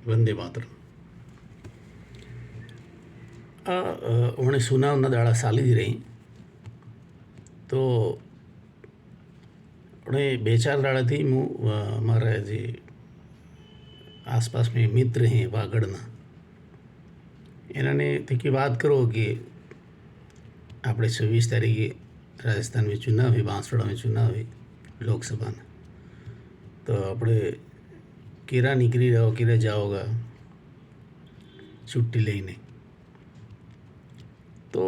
વંદે માતરમ. હમણાં સુનાવના દાડા ચાલી જ રહી તો હમણે 2-4 દાડાથી હું મારા જે આસપાસ में મિત્ર हैं વાગડના એનાને થકી વાત કરો કે આપણે 26 તારીખે राजस्थान में चुनाव है, बांसवाड़ा में चुनाव है लोकसभा में, तो આપણે કેરા નીકળી રહ્યો કેરા જાઓગા છુટ્ટી લઈને. તો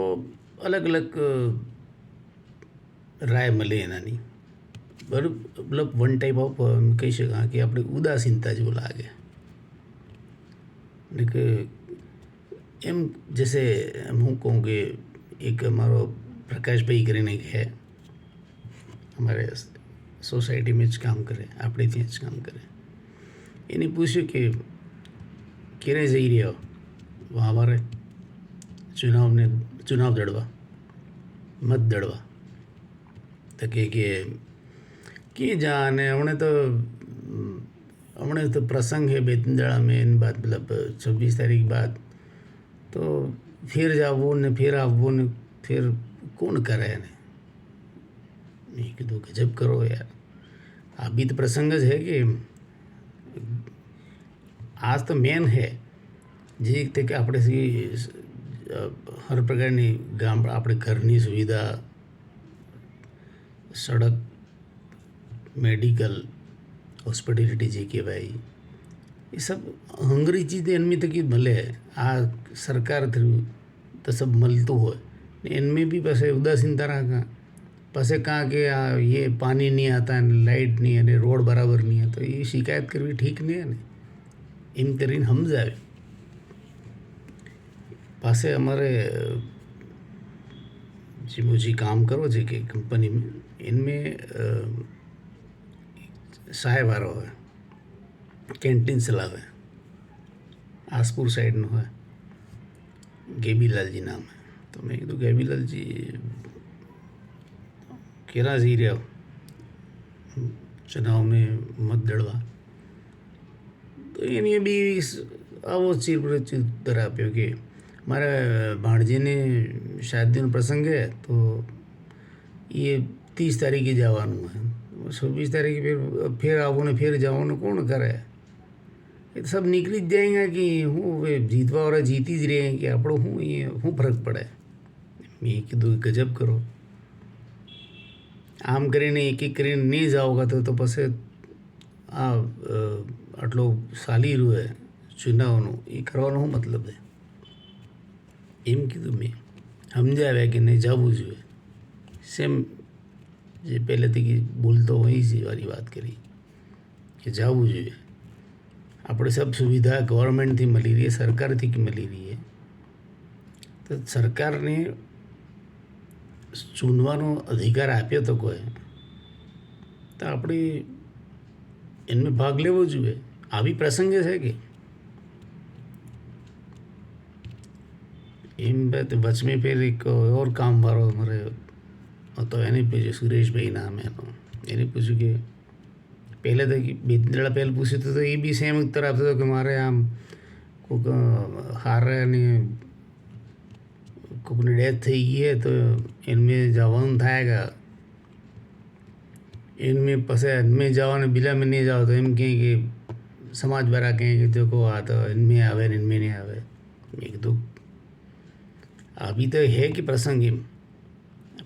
અલગ અલગ રાય મળે એનાની બરાબર. મતલબ વન ટાઈપ ઓફ કહી શકાય કે આપણે ઉદાસીનતા જેવું લાગે ને કે એમ જैसे હું કહું કે એક અમારો प्रकाश भाई કરીને है हमारे सोसाइटी में જ કામ કરે, આપણે ત્યાં જ કામ કરે. એને પૂછ્યું કે ક્યારે જઈ રહ્યો અમારે ચુનાવ દળવા, મત દળવા. તો કે જાને હમણે તો પ્રસંગ है 2-3 દાડા में એની બાદ મતલબ 26 તારીખ બાદ તો ફેર જાવું ને ફેર આવવું ને ફેર कौन करे ने. मैं कीधु गजब करो यार, अभी तो प्रसंग है कि आज तो मेन है જે રીતે કે આપણે હર પ્રકારની આપણે ઘરની સુવિધા, સડક, मेडिकल, हॉस्पिटलिटी જે કહેવાય ये सब हंगरी चीज़ें इनमें तक ही भले आ सरकार थ्रू तो सब मलतू हो इनमें भी पास उदासीनता रहा पास कहाँ के ये पानी नहीं आता है, लाइट नहीं है, रोड बराबर नहीं है, तो ये शिकायत करवी ठीक नहीं है ने. एम करीने समझावे. पासे हमारे जी मुझे काम करो जे कि कंपनी में इनमें साय वारो है, कैंटीन चलावे, आसपुर साइड नो है, गेबीलाल जी नाम है. तो मैं कीधु गेबीलाल जी केरा जी रहे हो चुनाव में मत दड़वा. तो एने बी आवो चित्र आप्यो कि मारा भाणजी ने शादी प्रसंग है तो ये 30 तारीखे जवानू है, 26 तारीखे फिर आवो ने फिर जाओ कौन करे. ये सब निकली ज जाएगा कि हूँ वे जीतवा वाला जीती ज रहे हैं कि આપણો શું ફરક પડે. મેં કીધું ગજબ કરો, આમ કરીને એક કરીને નહીં જાઓગા તો પછી આ આટલો ચાલી રહ્યો है ચુનાવનું એ કરવાનો શું મતલબ છે એમ કીધું. મેં સમજાવ્યા કે નહીં જવું જોઈએ. સેમ જે પહેલેથી બોલતો હોય છે વાળી વાત કરી કે જવું જોઈએ. આપણે सब સુવિધા ગવર્મેન્ટથી મળી રહી है, સરકારથી મળી રહી है. તો સરકારને ચૂનવાનો અધિકાર આપ્યો તો કોઈ તો આપણે એમાં ભાગ લેવો જોઈએ. આવી પ્રસંગે છે કે એમ તો વચ में फिर एक और काम वाળો અમારે હતો એને પૂછ્યું, સુરેશભાઈ નામ એનો. એને પૂછ્યું કે પહેલે તો 2 દાડા પહેલાં પૂછ્યું તો એ બી સેમ ઉત્તર આપતો હતો કે મારે આમ કોઈક હારે ને કોઈકની ડેથ થઈ ગઈ है तो इनमें જવાનું થાયગા. इनमें પછી इनमें जाओ ने बिला में नहीं जाओ तो एम कहें कि समाज वाला कहें कि देखो आ तो इनमें आवे ने इनमें नहीं आवे. एक तो अभी तो है कि प्रसंग एम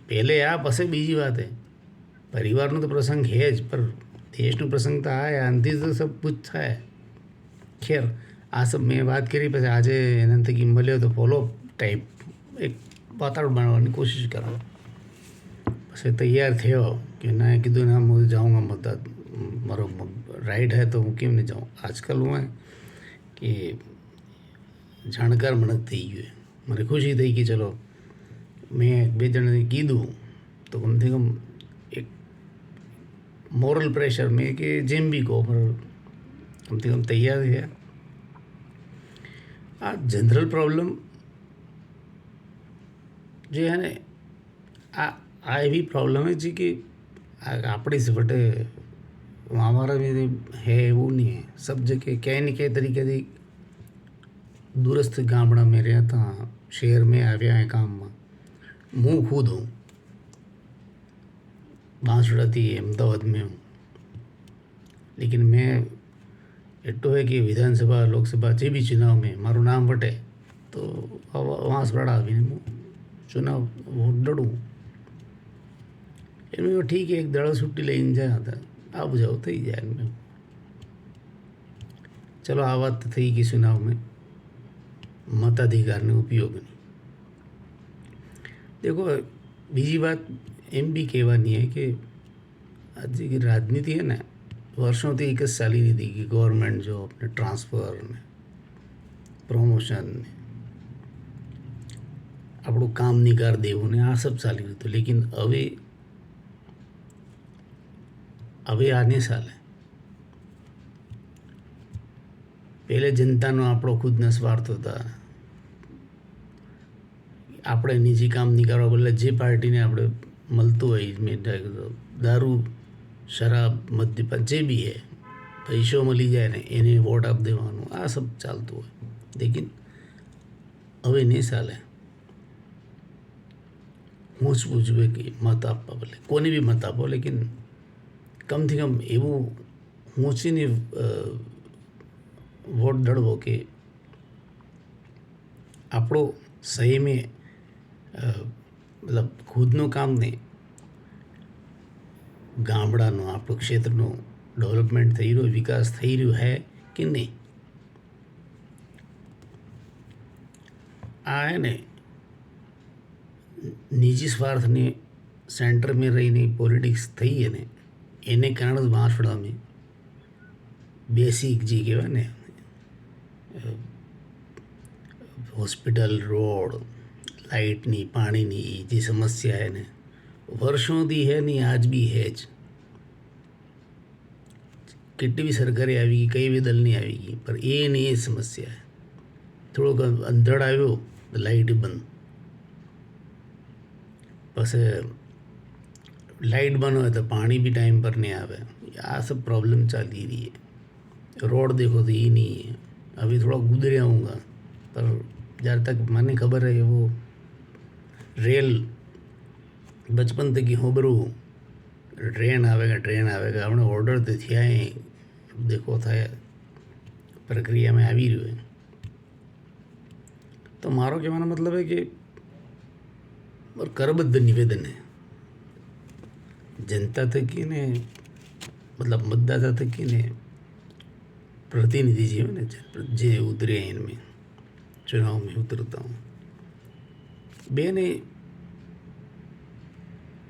पहले आ પછી બીજી વાત है. પરિવારનો તો પ્રસંગ है જ पर દેશનો પ્રસંગ તો આ આનથી તો सब कुछ થાય. ખેર આ सब મેં વાત કરી પછી આજે એના થકી મળ્યો તો ફોલો ટાઈપ એક વાતાવરણ બનાવવાની कोशिश करो. પછી તૈયાર થયો કે ના કીધું ના હું જાઉંગા મત મારો રાઈટ है तो હું કેમ નહીં જાઉં. આજકાલ હું કે જાણકાર મને થઈ ગયું. મને ખુશી થઈ કે ચલો મેં 2 જણાને કીધું તો કમથી કમ એક मोरल प्रेशर में कि जेम भी को पर कम से कम तैयार है. आ जनरल प्रॉब्लम जो है ने आ एवी प्रॉब्लम है जी कि આપણી વટે हमारा भी है वो नहीं है. सब जगह कहीं न कहीं तरीके दूरस्थ गामड़ा में रहता, शहर में આવ્યા है काम में। मैं खुद हूँ बांसवाड़ा थी अहमदाबाद में हूँ, लेकिन मैं एटो है कि विधानसभा लोकसभा जे भी चुनाव में मारू नाम वटे तो बांसवाड़ा आवीने હું चुनाव वोट लड़ूँ। એનું ઠીક એક દાડો છૂટી લઈને જાય હતા, આવું જાવ થઈ જાય એનું। चलो आ बात तो थी कि चुनाव में मताधिकार ने उपयोगनी। देखो बीजी बात एम भी कहवानी है कि आज की राजनीति है ना, वर्षों थी एक ज चाली रही थी कि गवर्नमेंट जॉब ने ट्रांसफर ने प्रमोशन ने આપણું કામ નહીં કરી દેવું ને આ सब ચાલી રહ્યું હતું। લેકિન હવે આ નહીં ચાલે। પહેલે જનતાનો આપણો ખુદનો સ્વાર્થ હતા, આપણે નિજી કામ નહીં કરવા બદલે જે પાર્ટીને આપણે મળતું હોય દારૂ શરાબ મદ્યપાન જે બી है પૈસો મળી જાય ને એને વોટ આપ દેવાનું, આ सब ચાલતું હોય। લેકિન હવે નહીં ચાલે। હોંચવું જોઈએ કે મત આપવા બદલે કોને બી મત આપો, લેકિન કમથી કમ એવું હોંચીને વોટ દળવો કે આપણો સહી में મતલબ ખુદનું કામ નહીં, ગામડાનું આપણું ક્ષેત્રનું ડેવલપમેન્ટ થઈ રહ્યું, વિકાસ થઈ રહ્યું है कि नहीं। આ है ને निजी स्वार्थ ने सेंटर में रही पॉलिटिक्स थी है ने एने कारण बांसवाड़ा में बेसिक जी कहवा ने हॉस्पिटल रोड लाइट नी पानी नी जी समस्या है ने वर्षों दी है नहीं आज भी है ज। कितनी भी सरकारें आवेगी कई भी दल नहीं आवेगी पर ये नहीं ये समस्या है। थोड़ोक अंधड़ आयो तो लाइट बंद, बस लाइट बंद हो तो पानी भी टाइम पर नहीं आवे। आ सब प्रॉब्लम चली रही है। रोड देखो तो ये नहीं है। अभी थोड़ा गुजरे आऊँगा पर जहाँ तक मैंने खबर है वो रेल बचपन तक ही होबरू ट्रेन आवेगा हमने ऑर्डर तो थिया है, देखो था प्रक्रिया में આવી રહ્યું है। तो मारो कहવાનો मतलब है कि और करबद्ध निवेदन है जनता तक की ने मतलब मतदाता तक की ने प्रतिनिधि जी ने जे उतरे हैं इनमें चुनाव में उतरता हूँ बेने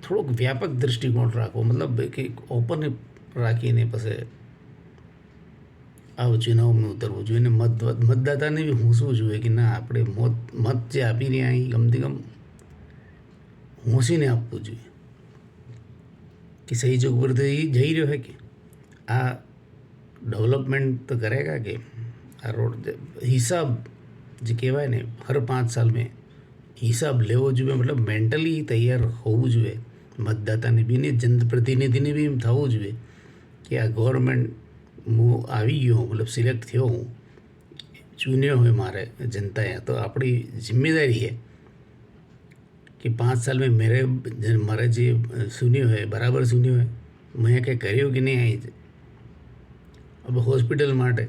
थोड़ोक व्यापक दृष्टिकोण राखो, मतलब कि ओपन राखीने पसे આવો ચુનાવમાં ઉતરવું જોઈએ ને મતદાતાને બી હોંશવું જોઈએ કે ના આપણે મત જે આપી રહ્યા અહીં કમથી કમ હોંશીને આપવું જોઈએ कि सही जगह पर तो ये जई रहो है कि आ डेवलपमेंट तो करेगा कि आ रोड हिसाब जो कहवाय ने हर 5 साल में हिसाब लेवो જોઈએ, मतलब मेंटली तैयार होવું જોઈએ मतदाताने बी ने जनप्रतिनिधिने बी एम थवुं જોઈએ कि आ गवर्नमेंट હું આવી ગયો હું मतलब સિલેક્ટ થયો હું ચૂન્યો હોય મારે जनताए तो આપણી जिम्मेदारी है कि 5 साल में मारे जे सुन्यो है बराबर सुन्यो है मैं क्या કર્યું कि नहीं आई। अब हॉस्पिटल माटे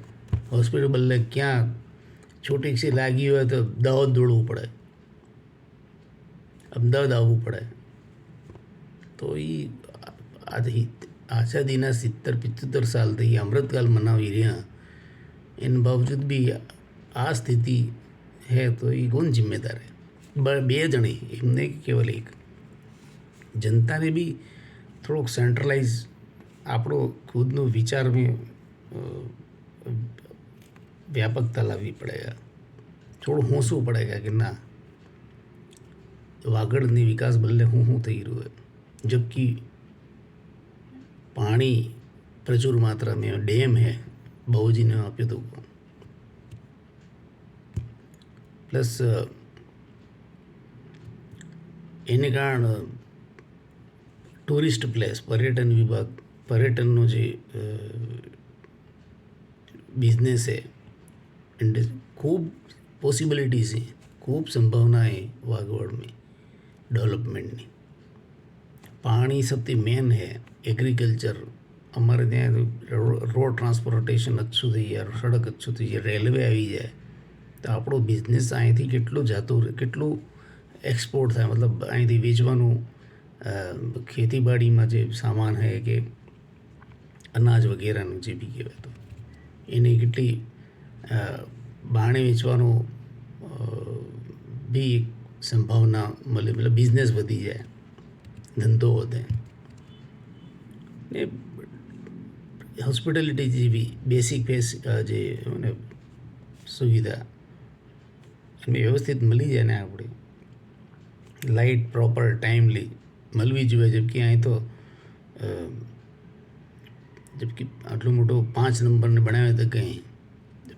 हॉस्पिटल बदले क्या छोटी सी लागी हो तो दाहोद दौड़વું પડે, અમદાવાદ આવવું પડે। तो ये आज़ादीना 70-75 साल थी अमृतकाल मनावी रहा, इन बावजूद भी आ स्थिति है तो ये कौन जिम्मेदार है। बे जने एमने केवल एक जनता ने भी थोड़ोक सेंट्रलाइज આપણો ખુદનો વિચાર में व्यापकता लावी पड़ेगा, थोड़ा होंशવું पड़ेगा कि ना वागड़नी विकास बदले हूँ थी रह्यो है। जबकि पानी प्रचुर मात्रा में डैम है बहुजी ने आप्यो तो प्लस एने कारण टूरिस्ट प्लेस पर्यटन विभाग पर्यटनનો જે બિઝનેસ છે ખૂબ पॉसिबिलिटीज़ हैं, खूब संभावना है वागवड़ में डेवलपमेंटની. પાણી સૌથી મેન હે. એગ્રીકલ્ચર અમારે ત્યાં રોડ ટ્રાન્સપોર્ટેશન અચ્છું થઈ જાય, સડક અચ્છું થઈ જાય, રેલવે આવી જાય તો આપણો બિઝનેસ અહીંથી કેટલું જતું રહે, કેટલું એક્સપોર્ટ થાય. મતલબ અહીંથી વેચવાનું ખેતીવાડીમાં જે સામાન હે કે અનાજ વગેરેનું જે બી કહેવાય તો એની કેટલી બહાણે વેચવાનું બી એક સંભાવના મળે. મતલબ બિઝનેસ વધી જાય, ધંધો વધે. ને હોસ્પિટાલિટી જેવી બેસિક જે મને સુવિધા એની વ્યવસ્થિત મળી જાય ને આપણે લાઇટ પ્રોપર ટાઈમલી મળવી જોઈએ. જબકી અહીં તો જબકી આટલું મોટું 5 નંબરને બનાવે તો કંઈ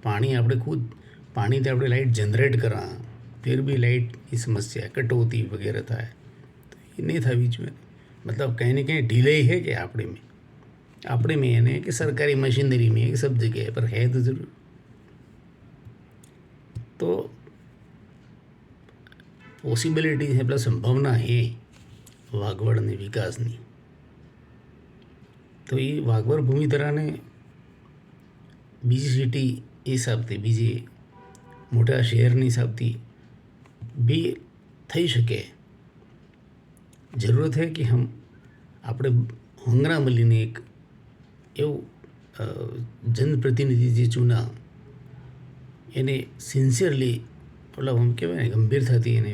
પાણી આપણે ખુદ પાણીથી આપણે લાઇટ જનરેટ કરા ફિર બી લાઇટની સમસ્યા કટौती વગેરે થાય તો એ નહીં થવી જોઈએ. मतलब कहीं ना कहीं ढीले है कि आपने में यानी कि सरकारी मशीनरी में सब जगह पर है तो जरूर. तो पॉसिबिलिटी है प्लस संभावना है वागवड़ने विकासनी. तो ये वागवड़ भूमिधराने बीजी सिटी हिसाबથી બીજી મોટા શહેરની હિસાબથી भी થઈ શકે. જરૂરત है कि हम આપણે હોંગરા મળીને એક એવું જનપ્રતિનિધિ જે ચૂના એને સિન્સિયરલી મતલબ આમ કહેવાય ને ગંભીરતાથી એને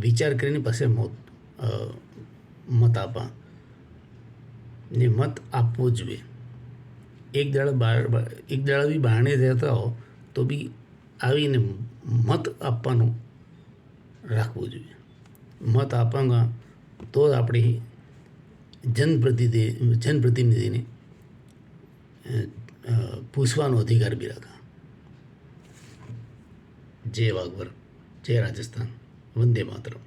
વિચાર કરીને પાસે મત આપવા ને મત આપવો જોઈએ. એક દાડા બી બહારને રહેતા હો તો બી આવીને મત આપવાનું રાખવું જોઈએ. મત આપવામાં તો આપણી જનપ્રતિનિધિને પૂછવાનો અધિકાર બી રાખા. જય વાગવર, જય રાજસ્થાન, વંદે માતરમ.